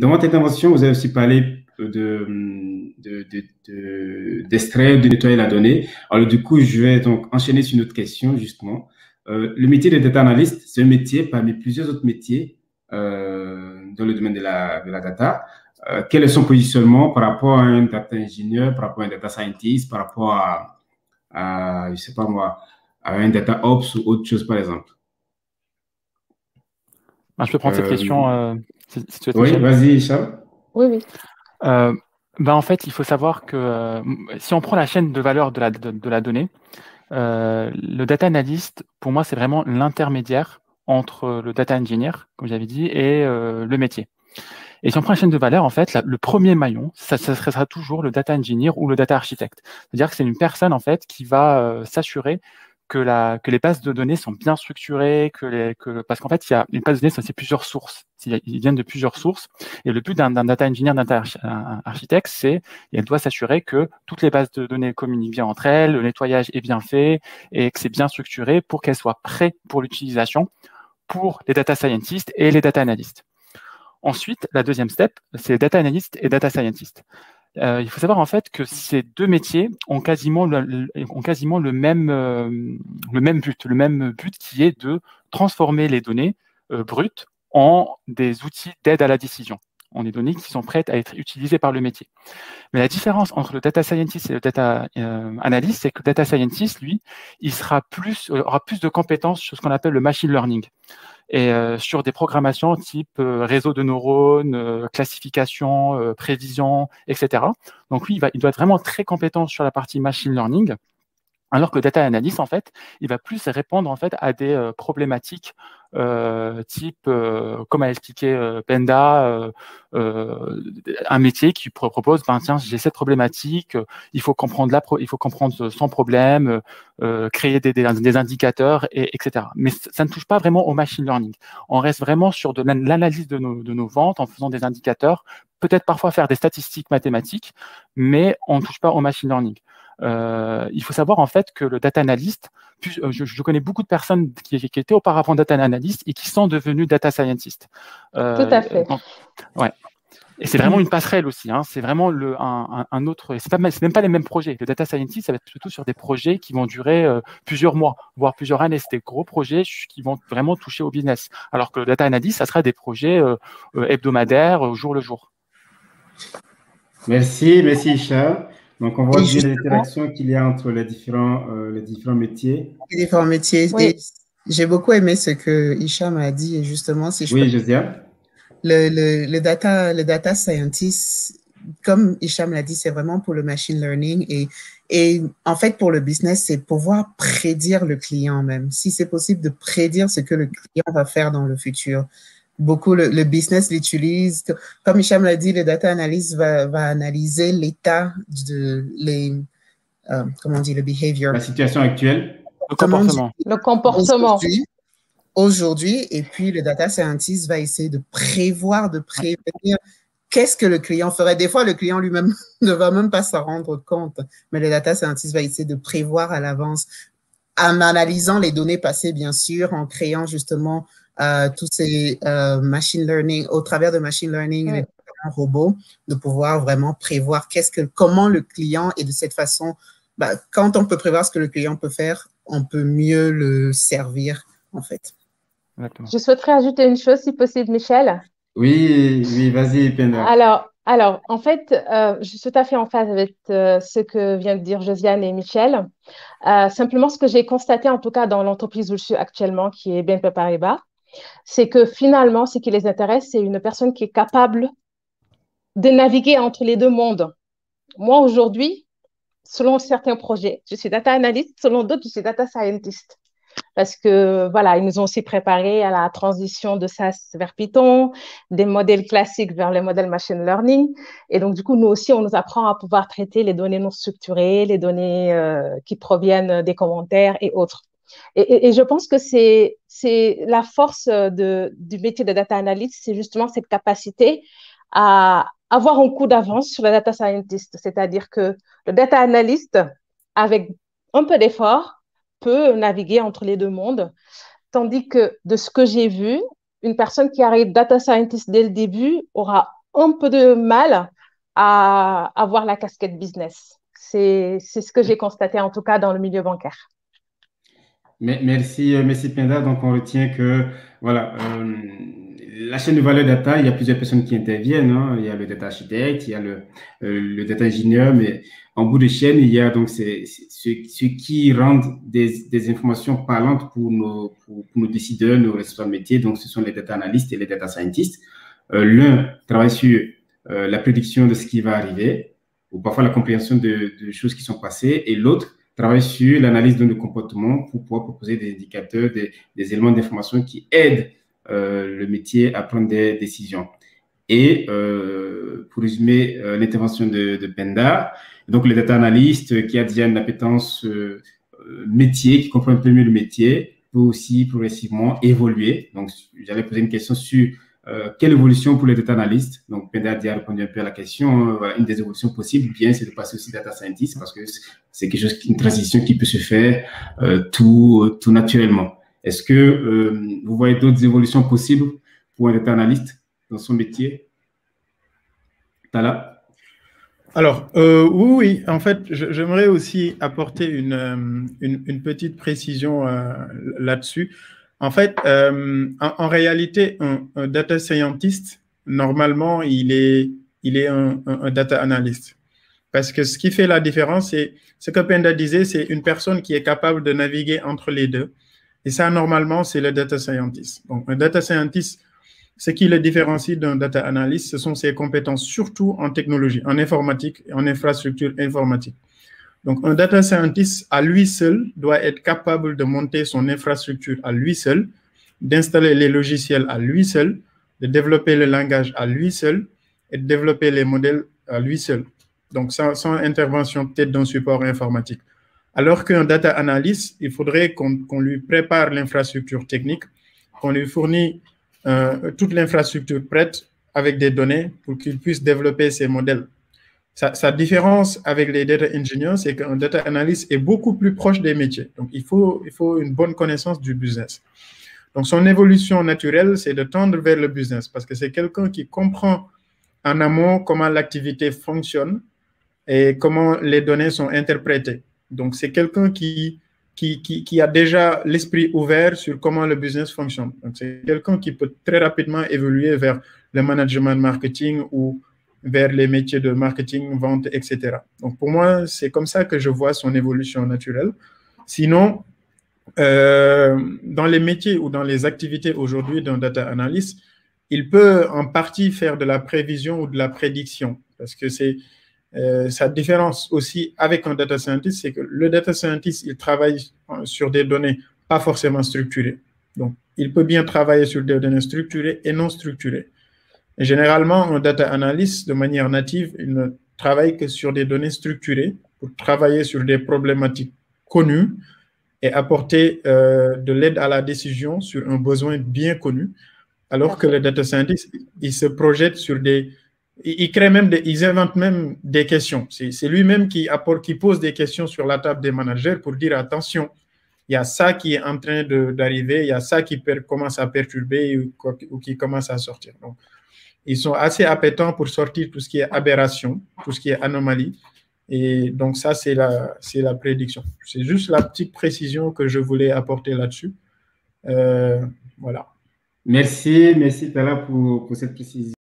dans votre intervention, vous avez aussi parlé d'extraire, de nettoyer la donnée. Alors, du coup, je vais donc enchaîner sur une autre question, justement. Le métier de data analyst, c'est un métier parmi plusieurs autres métiers dans le domaine de la data. Quel est son positionnement par rapport à un data engineer, par rapport à un data scientist, par rapport je sais pas moi, à un data ops ou autre chose, par exemple? Je peux prendre cette question, si tu souhaites, Oui, Michel. vas-y, Charles. Oui, oui. En fait, il faut savoir que si on prend la chaîne de valeur de la donnée, le data analyst, pour moi, c'est vraiment l'intermédiaire entre le data engineer, comme j'avais dit, et le métier. Et si on prend la chaîne de valeur, en fait, le premier maillon, ça sera toujours le data engineer ou le data architecte. C'est-à-dire que c'est une personne, en fait, qui va s'assurer que les bases de données sont bien structurées, parce qu'en fait, il y a une base de données, c'est plusieurs sources. Ils viennent de plusieurs sources. Et le but d'un data engineer, d'un data architecte, c'est qu'elle doit s'assurer que toutes les bases de données communiquent bien entre elles, le nettoyage est bien fait et que c'est bien structuré pour qu'elles soient prêtes pour l'utilisation pour les data scientists et les data analysts. Ensuite, la deuxième step, c'est data analyst et data scientist. Il faut savoir en fait que ces deux métiers ont quasiment le même but qui est de transformer les données brutes en des outils d'aide à la décision, en des données qui sont prêtes à être utilisées par le métier. Mais la différence entre le data scientist et le data analyst, c'est que le data scientist, lui, aura plus de compétences sur ce qu'on appelle le machine learning et sur des programmations type réseau de neurones, classification, prévision, etc. Donc lui, il doit être vraiment très compétent sur la partie machine learning. Alors que data analyst, en fait, il va plus répondre en fait à des problématiques type, comme a expliqué Penda, un métier qui propose, tiens, j'ai cette problématique, il faut comprendre son problème, créer des indicateurs, etc. Mais ça ne touche pas vraiment au machine learning. On reste vraiment sur de l'analyse de nos ventes en faisant des indicateurs, peut-être parfois faire des statistiques mathématiques, mais on ne touche pas au machine learning. Il faut savoir en fait que le data analyst, je connais beaucoup de personnes qui étaient auparavant data analyst et qui sont devenues data scientists. Tout à fait. Ouais. Et c'est vraiment une passerelle aussi. C'est vraiment un autre. C'est même pas les mêmes projets. Le data scientist, ça va être plutôt sur des projets qui vont durer plusieurs mois, voire plusieurs années. C'est des gros projets qui vont vraiment toucher au business. Alors que le data analyst, ça sera des projets hebdomadaires, au jour le jour. Merci, Charles. Donc, on voit bien les interactions qu'il y a entre les différents métiers. Les différents métiers. Oui. Et j'ai beaucoup aimé ce que Hicham a dit. Et justement, si je peux... Josiane. Le data scientist, comme Hicham l'a dit, c'est vraiment pour le machine learning. Et en fait, pour le business, c'est pouvoir prédire le client même. Si c'est possible de prédire ce que le client va faire dans le futur. Beaucoup, le business l'utilise. Comme Hicham l'a dit, le data analyst va analyser l'état comment on dit, le behavior. La situation actuelle. Le comportement. Aujourd'hui, et puis le data scientist va essayer de prévoir, de prévenir qu'est-ce que le client ferait. Des fois, le client lui-même ne va même pas s'en rendre compte, mais le data scientist va essayer de prévoir à l'avance en analysant les données passées, bien sûr, en créant justement tous ces machine learning, au travers de machine learning, les robots, de pouvoir vraiment prévoir comment le client, et de cette façon, quand on peut prévoir ce que le client peut faire, on peut mieux le servir, en fait. Exactement. Je souhaiterais ajouter une chose, si possible, Michel. Oui, vas-y, Penda. Alors, en fait, je suis tout à fait en phase avec ce que viennent de dire Josiane et Michel. Simplement, ce que j'ai constaté, en tout cas dans l'entreprise où je suis actuellement, qui est BNP Paribas, c'est que finalement, ce qui les intéresse, c'est une personne qui est capable de naviguer entre les deux mondes. Moi, aujourd'hui, selon certains projets, je suis data analyst, selon d'autres, je suis data scientist. Parce que, voilà, ils nous ont aussi préparé à la transition de SAS vers Python, des modèles classiques vers les modèles machine learning. Et donc, du coup, nous aussi, on nous apprend à pouvoir traiter les données non structurées, les données qui proviennent des commentaires et autres. Et je pense que c'est la force du métier de data analyst, c'est justement cette capacité à avoir un coup d'avance sur le data scientist. C'est-à-dire que le data analyst, avec un peu d'effort, peut naviguer entre les deux mondes, tandis que de ce que j'ai vu, une personne qui arrive data scientist dès le début aura un peu de mal à avoir la casquette business. C'est ce que j'ai constaté, en tout cas, dans le milieu bancaire. Merci, merci Penda. Donc, on retient que, voilà, la chaîne de valeur data, il y a plusieurs personnes qui interviennent, hein. Il y a le data architecte, il y a le data ingénieur, mais en bout de chaîne, il y a donc ceux qui rendent des informations parlantes pour nos décideurs, nos responsables métiers. Donc, ce sont les data analystes et les data scientists. L'un travaille sur la prédiction de ce qui va arriver, ou parfois la compréhension de choses qui sont passées, et l'autre travaille sur l'analyse de nos comportements pour pouvoir proposer des indicateurs, des éléments d'information qui aident le métier à prendre des décisions. Et pour résumer l'intervention de Penda, donc le data analyst qui a déjà une appétence métier, qui comprend un peu mieux le métier, peut aussi progressivement évoluer. Donc, j'allais poser une question sur quelle évolution pour les data analystes? Donc, Penda a déjà répondu un peu à la question. Voilà, une des évolutions possibles, bien, c'est de passer aussi data scientist parce que c'est quelque chose, une transition qui peut se faire tout naturellement. Est-ce que vous voyez d'autres évolutions possibles pour un data analyst dans son métier? Tala? Alors, oui, en fait, j'aimerais aussi apporter une petite précision là-dessus. En fait, en réalité, un data scientist, normalement, il est un data analyst. Parce que ce qui fait la différence, c'est ce que Penda disait, c'est une personne qui est capable de naviguer entre les deux. Et ça, normalement, c'est le data scientist. Donc, un data scientist, ce qui le différencie d'un data analyst, ce sont ses compétences, surtout en technologie, en informatique, en infrastructure informatique. Donc, un data scientist, à lui seul, doit être capable de monter son infrastructure à lui seul, d'installer les logiciels à lui seul, de développer le langage à lui seul et de développer les modèles à lui seul. Donc, sans intervention peut-être d'un support informatique. Alors qu'un data analyst, il faudrait qu'on lui prépare l'infrastructure technique, qu'on lui fournit toute l'infrastructure prête avec des données pour qu'il puisse développer ses modèles. Sa différence avec les data engineers, c'est qu'un data analyst est beaucoup plus proche des métiers. Donc, il faut une bonne connaissance du business. Donc, son évolution naturelle, c'est de tendre vers le business parce que c'est quelqu'un qui comprend en amont comment l'activité fonctionne et comment les données sont interprétées. Donc, c'est quelqu'un qui a déjà l'esprit ouvert sur comment le business fonctionne. Donc, c'est quelqu'un qui peut très rapidement évoluer vers le management marketing ou vers les métiers de marketing, vente, etc. Donc, pour moi, c'est comme ça que je vois son évolution naturelle. Sinon, dans les métiers ou dans les activités aujourd'hui d'un data analyst, il peut en partie faire de la prévision ou de la prédiction parce que c'est sa différence aussi avec un data scientist, c'est que le data scientist, il travaille sur des données pas forcément structurées. Donc, il peut bien travailler sur des données structurées et non structurées. Et généralement, un data analyst, de manière native, il ne travaille que sur des données structurées pour travailler sur des problématiques connues et apporter de l'aide à la décision sur un besoin bien connu, alors que le data scientist, il se projette sur des... Il crée même ils inventent même des questions. C'est lui-même qui pose des questions sur la table des managers pour dire attention, il y a ça qui est en train d'arriver, il y a ça qui commence à perturber ou qui commence à sortir. Donc, ils sont assez appétents pour sortir tout ce qui est aberration, tout ce qui est anomalie. Et donc, ça, c'est la prédiction. C'est juste la petite précision que je voulais apporter là-dessus. Voilà. Merci Tala pour cette précision.